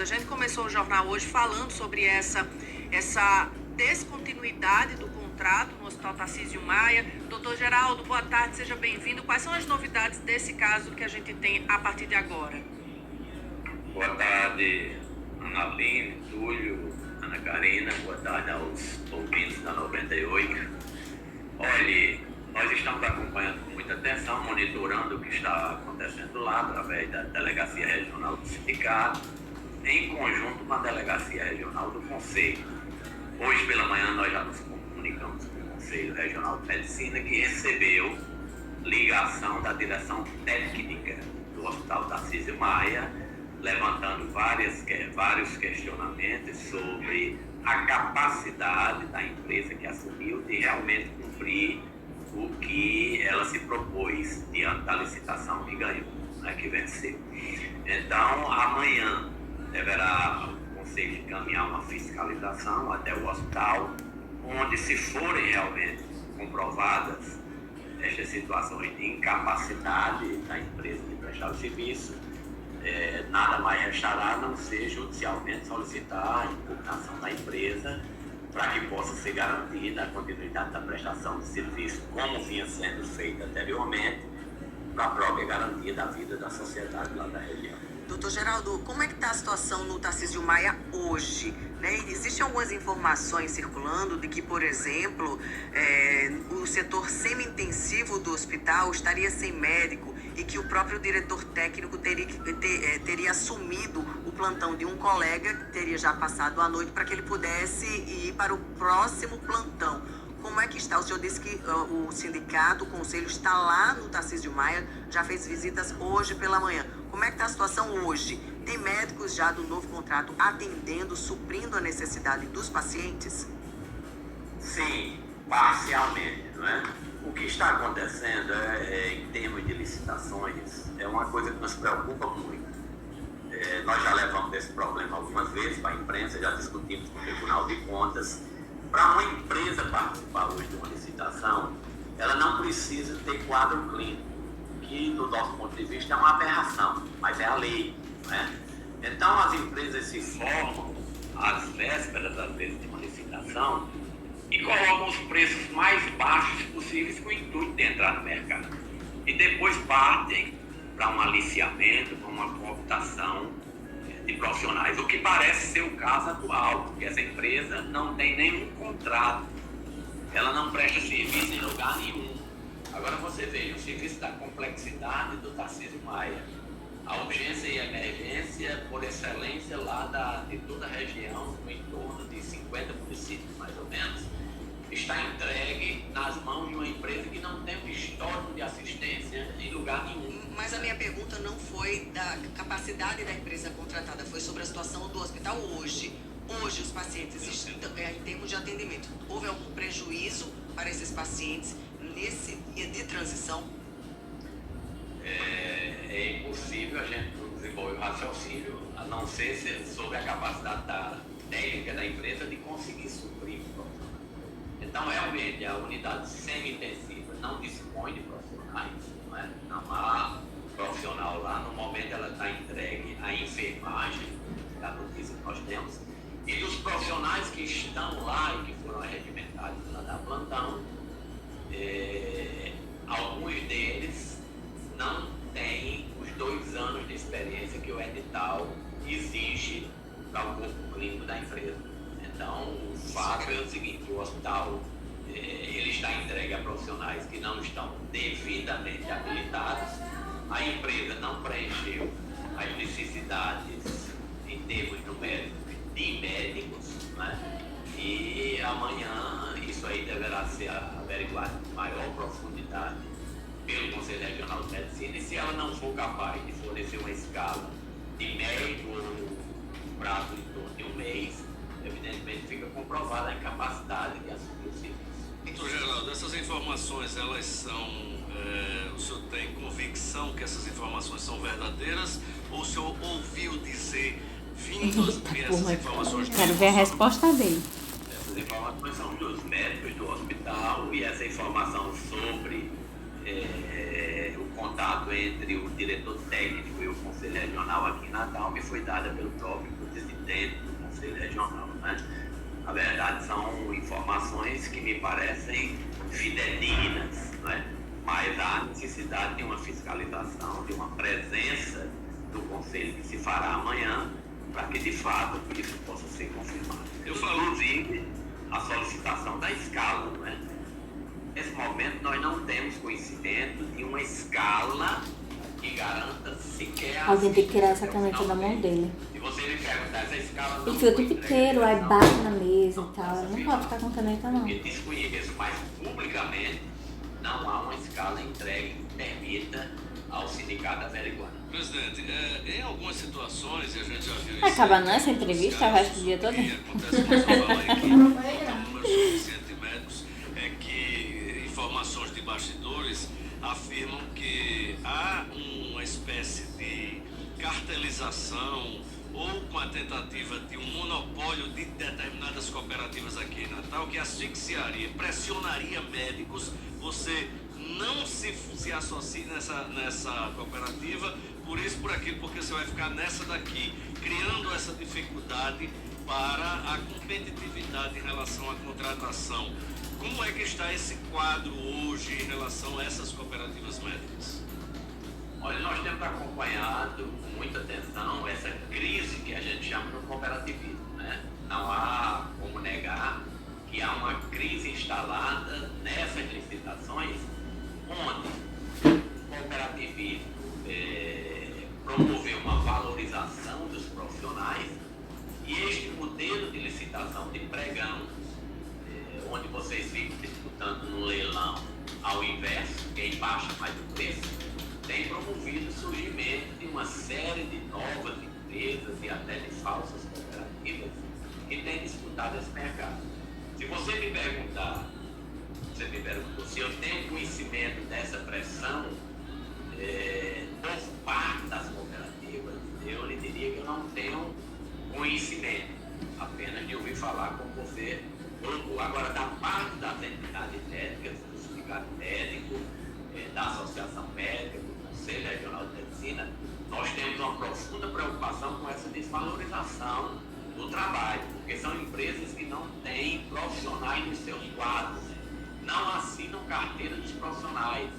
A gente começou o jornal hoje falando sobre essa descontinuidade do contrato no Hospital Tarcísio Maia. Doutor Geraldo, boa tarde, seja bem-vindo. Quais são as novidades desse caso que a gente tem a partir de agora? Boa tarde, Ana Aline, Túlio, Ana Karina, boa tarde aos ouvintes da 98. Olha, nós estamos acompanhando com muita atenção, monitorando o que está acontecendo lá através da Delegacia Regional do Sindicato, em conjunto com a Delegacia Regional do Conselho. Hoje pela manhã nós já nos comunicamos com o Conselho Regional de Medicina, que recebeu ligação da direção técnica do Hospital Tarcísio Maia, levantando vários questionamentos sobre a capacidade da empresa que assumiu de realmente cumprir o que ela se propôs diante da licitação que ganhou, que venceu. Então, amanhã deverá o Conselho encaminhar uma fiscalização até o hospital, onde, se forem realmente comprovadas estas situações de incapacidade da empresa de prestar o serviço, nada mais restará a não ser judicialmente solicitar a impugnação da empresa para que possa ser garantida a continuidade da prestação de serviço, como vinha sendo feita anteriormente, para a própria garantia da vida da sociedade lá da região. Doutor Geraldo, como é que está a situação no Tarcísio Maia hoje? Existem algumas informações circulando de que, por exemplo, o setor semi-intensivo do hospital estaria sem médico e que o próprio diretor técnico teria assumido o plantão de um colega que teria já passado a noite para que ele pudesse ir para o próximo plantão. Como é que está? O senhor disse que o sindicato, o conselho, está lá no Tarcísio Maia, já fez visitas hoje pela manhã. Como é que está a situação hoje? Tem médicos já do novo contrato atendendo, suprindo a necessidade dos pacientes? Sim, parcialmente, não é? O que está acontecendo em termos de licitações é uma coisa que nos preocupa muito. Nós já levamos esse problema algumas vezes para a imprensa, já discutimos com o Tribunal de Contas. Para uma empresa participar hoje de uma licitação, ela não precisa ter quadro clínico, que do nosso ponto de vista é uma aberração, mas é a lei, né? Então as empresas se formam às vésperas, às vezes, de uma licitação e colocam os preços mais baixos possíveis com o intuito de entrar no mercado. E depois partem para um aliciamento, para uma cooptação de profissionais, o que parece ser o caso atual, porque essa empresa não tem nenhum contrato, ela não presta serviço em lugar nenhum. Agora você veja, o serviço da complexidade do Tarcísio Maia, a urgência e emergência por excelência lá de toda a região, em torno de 50 municípios mais ou menos, está entregue nas mãos de uma empresa que não tem um histórico de assistência em lugar nenhum. Mas a minha pergunta não foi da capacidade da empresa contratada, foi sobre a situação do hospital hoje. Hoje os pacientes estão, em termos de atendimento, houve algum prejuízo para esses pacientes nesse dia de transição? É impossível a gente desenvolver o raciocínio, a não ser sobre a capacidade técnica da empresa de conseguir suprir o profissional. Então, realmente, a unidade semi-intensiva não dispõe de profissionais, não há profissional lá. No momento, ela está entregue à enfermagem, da notícia que nós temos, e dos profissionais que estão lá e que foram arregimentados para dar plantão, alguns deles não têm os 2 anos de experiência que o edital exige para o corpo clínico da empresa. Então, o fato é o seguinte: o hospital ele está entregue a profissionais que não estão devidamente habilitados, a empresa não preencheu as necessidades em termos numéricos de médicos, e amanhã isso aí deverá ser averiguado com maior profundidade pelo Conselho Regional de Medicina, e se ela não for capaz de fornecer uma escala de médico ou prazo em torno de 1 mês, evidentemente fica comprovada a incapacidade de assumir o serviço. Doutor Geraldo, essas informações, elas são, o senhor tem convicção que essas informações são verdadeiras, ou o senhor ouviu dizer, essas informações... Quero ver a resposta dele. Essas informações são dos médicos do hospital, e essa informação sobre o contato entre o diretor técnico e o Conselho Regional aqui em Natal me foi dada pelo próprio são informações que me parecem fidedignas, não é? Mas há necessidade de uma fiscalização, de uma presença do Conselho que se fará amanhã, para que de fato isso possa ser confirmado. Inclusive, a solicitação da escala, não é? Nesse momento nós não temos conhecimento de uma escala que garanta sequer... Alguém tem que tirar essa caneta da mão dele. Se você me perguntar, essa escala não... E fica o tempo inteiro, aí bate na mesa e tal. Não pode ficar com caneta, não. Porque desconheço, mas publicamente não há uma escala entregue que permita ao sindicato averiguar. Presidente, em algumas situações, e a gente já viu isso... Acaba não essa entrevista, vai o dia todo? Acontece que eu falar aqui, um número suficiente de médicos, é que informações de bastidores afirmam que há uma espécie de cartelização ou com a tentativa de um monopólio de determinadas cooperativas aqui em Natal que asfixiaria, pressionaria médicos, você não se associe nessa cooperativa, por isso, por aquilo, porque você vai ficar nessa daqui, criando essa dificuldade para a competitividade em relação à contratação. Como é que está esse quadro hoje em relação a essas cooperativas médicas? Olha, nós temos acompanhado com muita atenção essa crise que a gente chama de cooperativismo, né? Não há como negar que há uma crise instalada nessas licitações onde o cooperativismo promoveu uma valorização dos profissionais e este modelo de licitação de pregão, onde vocês ficam disputando no leilão ao inverso, quem baixa mais o preço, tem promovido o surgimento de uma série de novas empresas e até de falsas cooperativas que têm disputado esse mercado. Se você me perguntar, se eu tenho conhecimento dessa pressão por parte das cooperativas, eu lhe diria que eu não tenho conhecimento, apenas de ouvir falar como você colocou. Agora, da parte das entidades médicas, do sindicato médico, da Associação Médica, do Conselho Regional de Medicina, nós temos uma profunda preocupação com essa desvalorização do trabalho, porque são empresas que não têm profissionais nos seus quadros, não assinam carteira dos profissionais,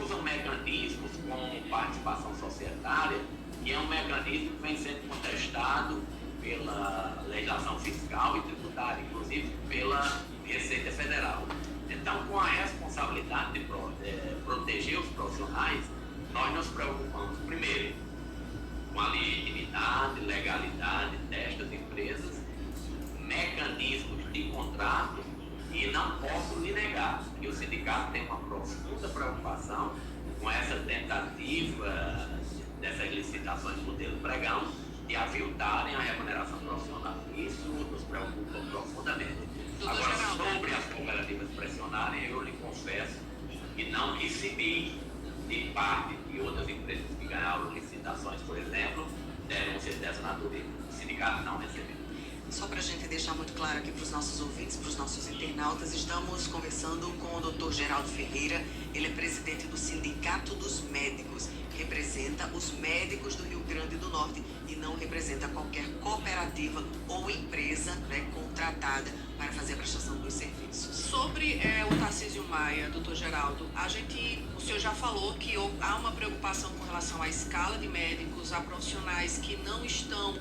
usam mecanismos como participação societária, que é um mecanismo que vem sendo contestado pela legislação fiscal e tributária, inclusive pela Receita Federal. Então, com a responsabilidade de proteger os profissionais, nós nos preocupamos, primeiro, com a legitimidade, legalidade destas empresas, mecanismos de contrato, e não posso lhe negar que o sindicato tem uma profunda preocupação com essa tentativa dessas licitações modelo pregão de aviltarem a remuneração profissional. Isso nos preocupa profundamente. Agora, sobre as cooperativas pressionarem, eu lhe confesso que não recebi de parte de outras empresas que ganharam licitações, por exemplo, denúncias dessa natureza. O sindicato não recebeu. Só para a gente deixar muito claro aqui para os nossos ouvintes, para os nossos internautas, estamos conversando com o Dr. Geraldo Ferreira. Ele é presidente do Sindicato dos Médicos, representa os médicos do Rio Grande do Norte e não representa qualquer cooperativa ou empresa, né, contratada para fazer a prestação dos serviços. Sobre o Tarcísio Maia, doutor Geraldo, o senhor já falou que há uma preocupação com relação à escala de médicos, a profissionais que não estão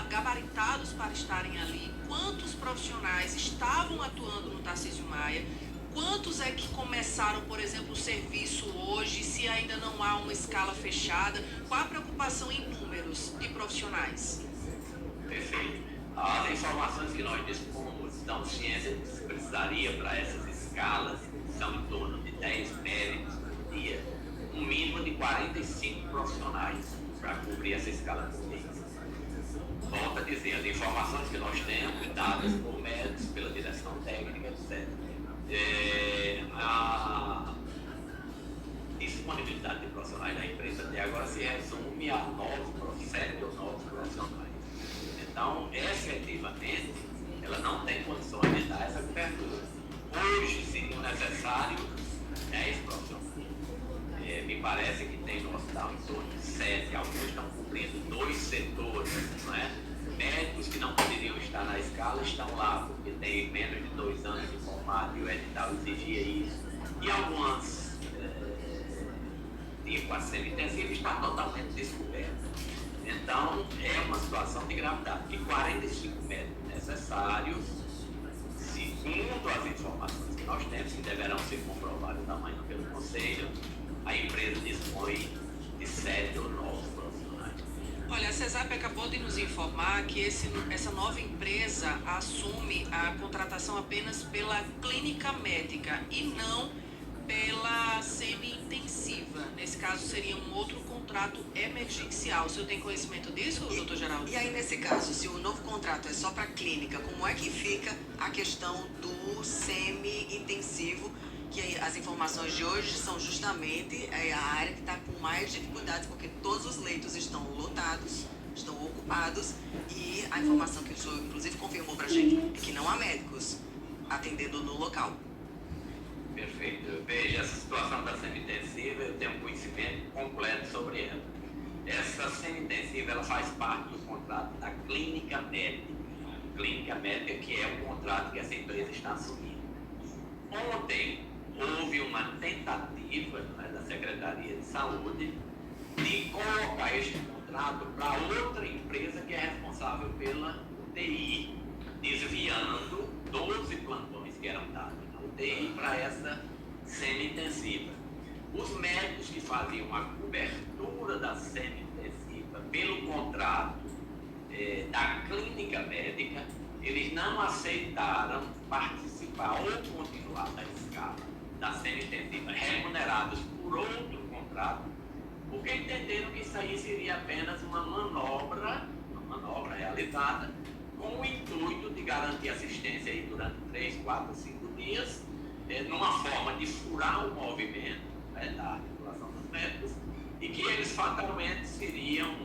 gabaritados para estarem ali. Quantos profissionais estavam atuando no Tarcísio Maia? Quantos é que começaram, por exemplo, o serviço hoje, se ainda não há uma escala fechada? Qual a preocupação em números de profissionais? Perfeito. As informações que nós dispomos dão ciência de que se precisaria para essas escalas, que são em torno de 10 médicos por dia, um mínimo de 45 profissionais para cobrir essa escala por mês. Volto a dizer, as informações que nós temos, dadas por médicos, pela direção técnica, etc. A disponibilidade de profissionais da empresa até agora se resume a 7 ou 9 profissionais. Então, efetivamente, ela não tem condições de dar essa cobertura. Hoje seria necessário 10 profissionais. Me parece que tem no hospital em torno de 7, alguns estão cobrindo 2 setores, não é? Médicos que não poderiam estar na escala estão lá tem menos de 2 anos de formato e o edital exigia isso. E algumas, tipo a semi-intensiva, está totalmente descoberta. Então, é uma situação de gravidade. E 45 médicos necessários, segundo as informações que nós temos, que deverão ser comprovadas amanhã pelo Conselho, a empresa dispõe de 7 ou 9 profissionais. Olha, a CESAP acabou de nos informar que essa nova empresa assume a contratação apenas pela clínica médica e não pela semi-intensiva. Nesse caso, seria um outro contrato emergencial. O senhor tem conhecimento disso, doutor Geraldo? E aí, nesse caso, se o novo contrato é só para clínica, como é que fica a questão do semi-intensivo? Que as informações de hoje são justamente a área que está com mais dificuldades, porque todos os leitos estão lotados, estão ocupados, e a informação que o senhor, inclusive, confirmou para a gente é que não há médicos atendendo no local. Perfeito. Veja, essa situação da semi-intensiva, eu tenho um conhecimento completo sobre ela. Essa semi-intensiva, ela faz parte do contrato da clínica médica. Clínica médica, que é o contrato que essa empresa está assumindo. Ontem, houve uma tentativa, né, da Secretaria de Saúde de colocar este contrato para outra empresa que é responsável pela UTI, desviando 12 plantões que eram dados na UTI para essa semi-intensiva. Os médicos que faziam a cobertura da semi-intensiva pelo contrato da clínica médica, eles não aceitaram participar ou continuar da escala da semi-intensiva, remunerados por outro contrato, porque entenderam que isso aí seria apenas uma manobra realizada com o intuito de garantir assistência aí durante 3, 4, 5 dias, numa forma de furar o movimento, né, da articulação dos médicos, e que eles fatalmente seriam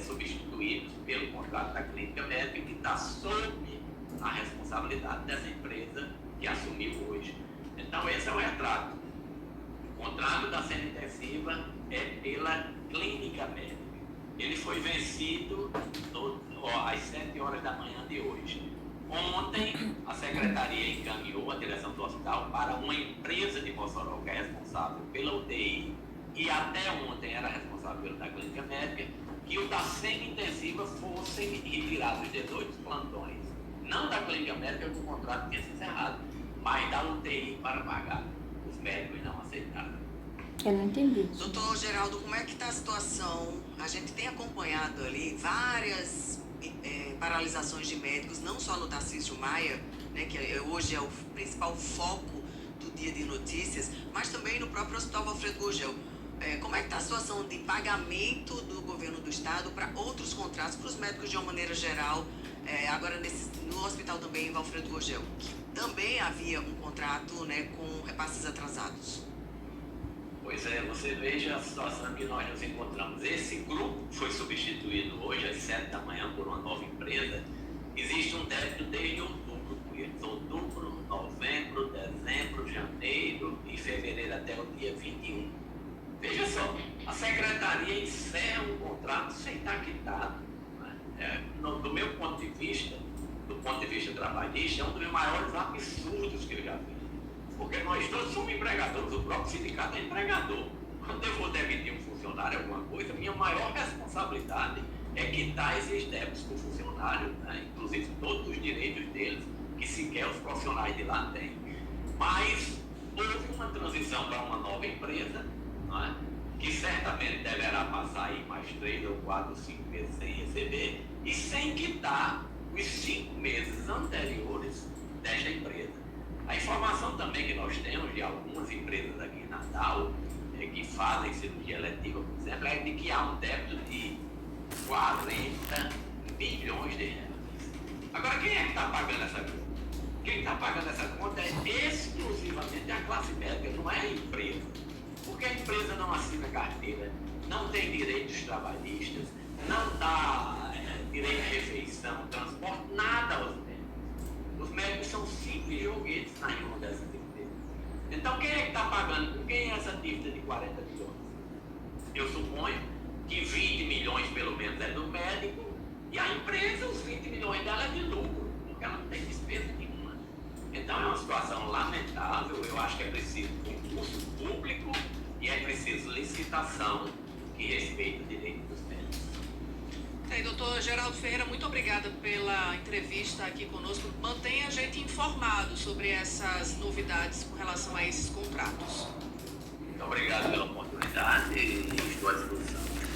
substituídos pelo contrato da clínica médica, que está sob a responsabilidade dessa empresa que assumiu hoje. Então, esse é o retrato. O contrato da semi-intensiva é pela clínica médica. Ele foi vencido às 7 horas da manhã de hoje. Ontem, a secretaria encaminhou a direção do hospital para uma empresa de Mossoró, que é responsável pela UTI, e até ontem era responsável pela da clínica médica, que o da semi-intensiva fossem retirados 18 plantões. Não da clínica médica, que o contrato tinha se encerrado, mas da UTI para pagar. Os médicos não aceitaram. Eu não entendi. Doutor Geraldo, como é que está a situação? A gente tem acompanhado ali várias paralisações de médicos, não só no Tarcísio Maia, né, que hoje é o principal foco do Dia de Notícias, mas também no próprio Hospital Valfredo Gurgel. Como é que está a situação de pagamento do governo do estado para outros contratos, para os médicos de uma maneira geral, agora no hospital também em Valfredo Gurgel, que também havia um contrato, né, com repasses atrasados? Pois é, você veja a situação que nós nos encontramos. Esse grupo foi substituído hoje às 7 da manhã por uma nova empresa. Existe um débito desde outubro com eles. Outubro, novembro, dezembro, janeiro e fevereiro até o dia 21. Veja só, a secretaria encerra um contrato sem estar quitado. Né? Do meu ponto de vista, do ponto de vista trabalhista, é um dos maiores absurdos que eu já vi. Porque nós todos somos empregadores, o próprio sindicato é empregador. Quando eu vou demitir um funcionário, alguma coisa, minha maior responsabilidade é quitar esses débitos para o funcionário, né? Inclusive todos os direitos deles, que sequer os profissionais de lá têm. Mas houve uma transição para uma nova empresa, não é? Que certamente deverá passar aí mais 3 ou 4 ou 5 meses sem receber e sem quitar os 5 meses anteriores desta empresa. A informação também que nós temos de algumas empresas aqui em Natal, que fazem cirurgia eletiva, por exemplo, é de que há um débito de 40 bilhões de reais. Agora, quem é que está pagando essa conta? Quem está pagando essa conta é exclusivamente a classe médica, não é a empresa. Porque a empresa não assina carteira, não tem direitos trabalhistas, não dá direito de refeição, transporte, nada aos médicos. Os médicos são simples joguetes na mão dessas empresas. Então, quem é que está pagando? Com quem é essa dívida de 40 milhões? Eu suponho que 20 milhões, pelo menos, é do médico, e a empresa, os 20 milhões dela é de lucro, porque ela não tem despesa nenhuma. situação lamentável. Eu acho que é preciso concurso público e é preciso licitação que respeite o direito dos médicos. Doutor Geraldo Ferreira, muito obrigada pela entrevista aqui conosco. Mantenha a gente informado sobre essas novidades com relação a esses contratos. Muito obrigado pela oportunidade e estou à disposição.